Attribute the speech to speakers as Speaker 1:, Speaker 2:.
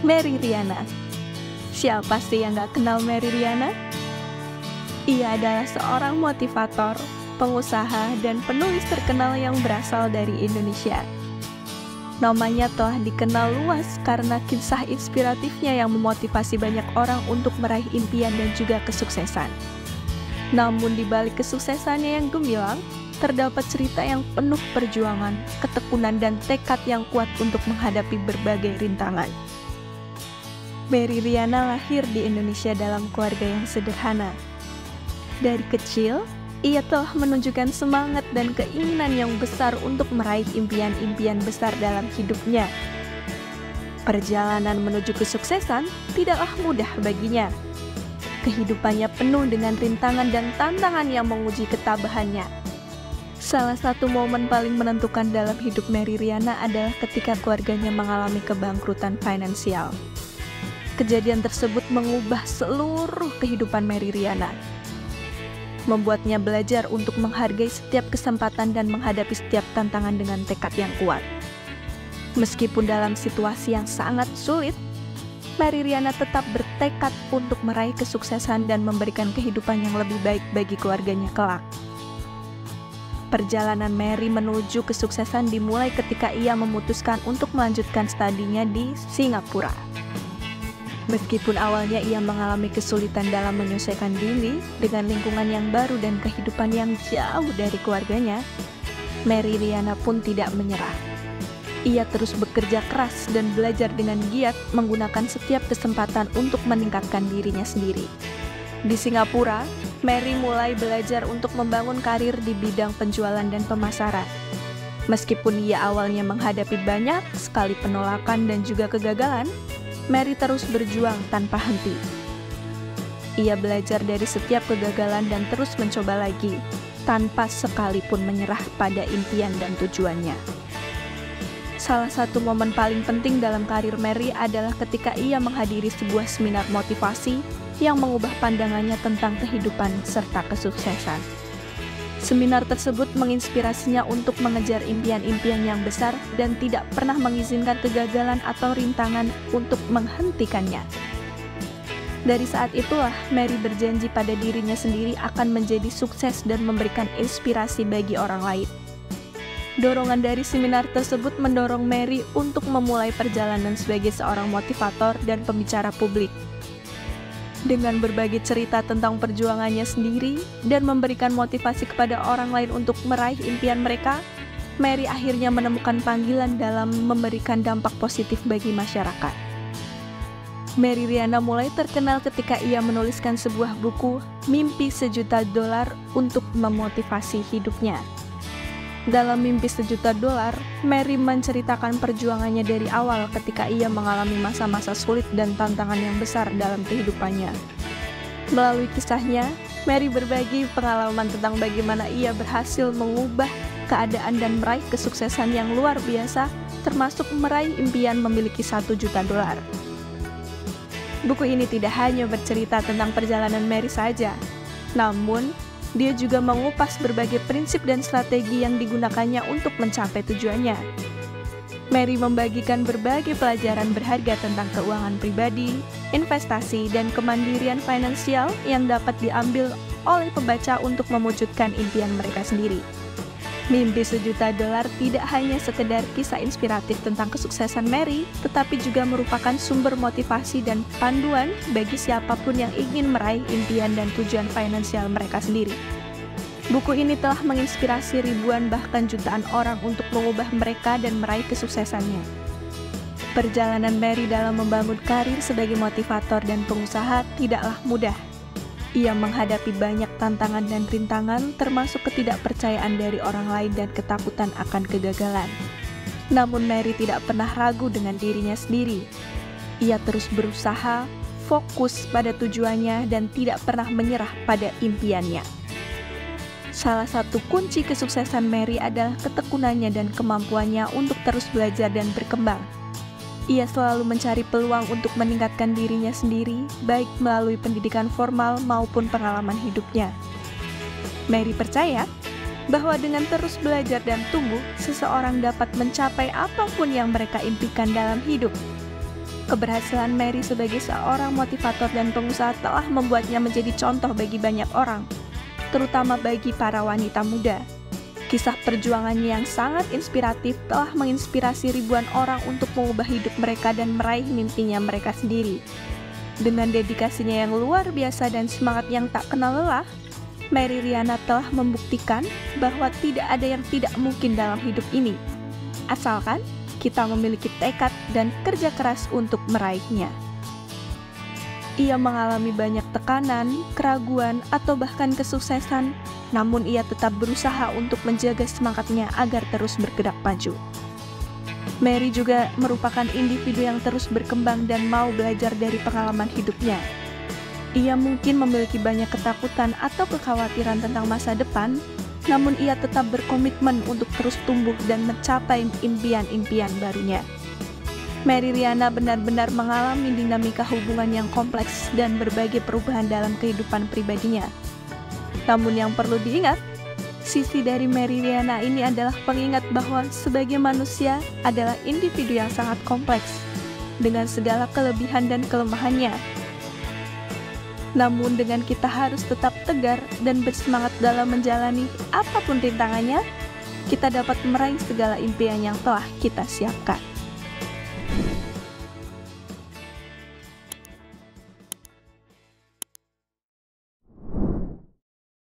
Speaker 1: Mary Riana. Siapa sih yang gak kenal Mary Riana? Ia adalah seorang motivator, pengusaha, dan penulis terkenal yang berasal dari Indonesia. Namanya telah dikenal luas karena kisah inspiratifnya yang memotivasi banyak orang untuk meraih impian dan juga kesuksesan. Namun di balik kesuksesannya yang gemilang, terdapat cerita yang penuh perjuangan, ketekunan, dan tekad yang kuat untuk menghadapi berbagai rintangan. Mary Riana lahir di Indonesia dalam keluarga yang sederhana. Dari kecil, ia telah menunjukkan semangat dan keinginan yang besar untuk meraih impian-impian besar dalam hidupnya. Perjalanan menuju kesuksesan tidaklah mudah baginya. Kehidupannya penuh dengan rintangan dan tantangan yang menguji ketabahannya. Salah satu momen paling menentukan dalam hidup Mary Riana adalah ketika keluarganya mengalami kebangkrutan finansial. Kejadian tersebut mengubah seluruh kehidupan Mary Riana, membuatnya belajar untuk menghargai setiap kesempatan dan menghadapi setiap tantangan dengan tekad yang kuat. Meskipun dalam situasi yang sangat sulit, Mary Riana tetap bertekad untuk meraih kesuksesan dan memberikan kehidupan yang lebih baik bagi keluarganya kelak. Perjalanan Mary menuju kesuksesan dimulai ketika ia memutuskan untuk melanjutkan studinya di Singapura. Meskipun awalnya ia mengalami kesulitan dalam menyesuaikan diri dengan lingkungan yang baru dan kehidupan yang jauh dari keluarganya, Mary Riana pun tidak menyerah. Ia terus bekerja keras dan belajar dengan giat menggunakan setiap kesempatan untuk meningkatkan dirinya sendiri. Di Singapura, Mary mulai belajar untuk membangun karir di bidang penjualan dan pemasaran. Meskipun ia awalnya menghadapi banyak sekali penolakan dan juga kegagalan, Mary terus berjuang tanpa henti. Ia belajar dari setiap kegagalan dan terus mencoba lagi, tanpa sekalipun menyerah pada impian dan tujuannya. Salah satu momen paling penting dalam karir Mary adalah ketika ia menghadiri sebuah seminar motivasi yang mengubah pandangannya tentang kehidupan serta kesuksesan. Seminar tersebut menginspirasinya untuk mengejar impian-impian yang besar dan tidak pernah mengizinkan kegagalan atau rintangan untuk menghentikannya. Dari saat itulah, Mary berjanji pada dirinya sendiri akan menjadi sukses dan memberikan inspirasi bagi orang lain. Dorongan dari seminar tersebut mendorong Mary untuk memulai perjalanan sebagai seorang motivator dan pembicara publik. Dengan berbagi cerita tentang perjuangannya sendiri dan memberikan motivasi kepada orang lain untuk meraih impian mereka, Mary akhirnya menemukan panggilan dalam memberikan dampak positif bagi masyarakat. Mary Riana mulai terkenal ketika ia menuliskan sebuah buku, Mimpi $1 Juta, untuk memotivasi hidupnya. Dalam Mimpi $1 Juta, Mary menceritakan perjuangannya dari awal ketika ia mengalami masa-masa sulit dan tantangan yang besar dalam kehidupannya. Melalui kisahnya, Mary berbagi pengalaman tentang bagaimana ia berhasil mengubah keadaan dan meraih kesuksesan yang luar biasa, termasuk meraih impian memiliki $1 juta. Buku ini tidak hanya bercerita tentang perjalanan Mary saja, namun dia juga mengupas berbagai prinsip dan strategi yang digunakannya untuk mencapai tujuannya. Mary membagikan berbagai pelajaran berharga tentang keuangan pribadi, investasi, dan kemandirian finansial yang dapat diambil oleh pembaca untuk mewujudkan impian mereka sendiri. Mimpi $1 Juta tidak hanya sekedar kisah inspiratif tentang kesuksesan Mary, tetapi juga merupakan sumber motivasi dan panduan bagi siapapun yang ingin meraih impian dan tujuan finansial mereka sendiri. Buku ini telah menginspirasi ribuan bahkan jutaan orang untuk mengubah mereka dan meraih kesuksesannya. Perjalanan Mary dalam membangun karir sebagai motivator dan pengusaha tidaklah mudah. Ia menghadapi banyak tantangan dan rintangan, termasuk ketidakpercayaan dari orang lain dan ketakutan akan kegagalan. Namun Mary tidak pernah ragu dengan dirinya sendiri. Ia terus berusaha, fokus pada tujuannya, dan tidak pernah menyerah pada impiannya. Salah satu kunci kesuksesan Mary adalah ketekunannya dan kemampuannya untuk terus belajar dan berkembang. Ia selalu mencari peluang untuk meningkatkan dirinya sendiri, baik melalui pendidikan formal maupun pengalaman hidupnya. Mary percaya bahwa dengan terus belajar dan tumbuh, seseorang dapat mencapai apapun yang mereka impikan dalam hidup. Keberhasilan Mary sebagai seorang motivator dan pengusaha telah membuatnya menjadi contoh bagi banyak orang, terutama bagi para wanita muda. Kisah perjuangannya yang sangat inspiratif telah menginspirasi ribuan orang untuk mengubah hidup mereka dan meraih mimpinya mereka sendiri. Dengan dedikasinya yang luar biasa dan semangat yang tak kenal lelah, Mary Riana telah membuktikan bahwa tidak ada yang tidak mungkin dalam hidup ini, asalkan kita memiliki tekad dan kerja keras untuk meraihnya. Ia mengalami banyak tekanan, keraguan, atau bahkan kesuksesan, namun ia tetap berusaha untuk menjaga semangatnya agar terus bergerak maju. Mary juga merupakan individu yang terus berkembang dan mau belajar dari pengalaman hidupnya. Ia mungkin memiliki banyak ketakutan atau kekhawatiran tentang masa depan, namun ia tetap berkomitmen untuk terus tumbuh dan mencapai impian-impian barunya. Mary Riana benar-benar mengalami dinamika hubungan yang kompleks dan berbagai perubahan dalam kehidupan pribadinya. Namun yang perlu diingat, sisi dari Mary Riana ini adalah pengingat bahwa sebagai manusia adalah individu yang sangat kompleks, dengan segala kelebihan dan kelemahannya. Namun dengan kita harus tetap tegar dan bersemangat dalam menjalani apapun rintangannya, kita dapat meraih segala impian yang telah kita siapkan.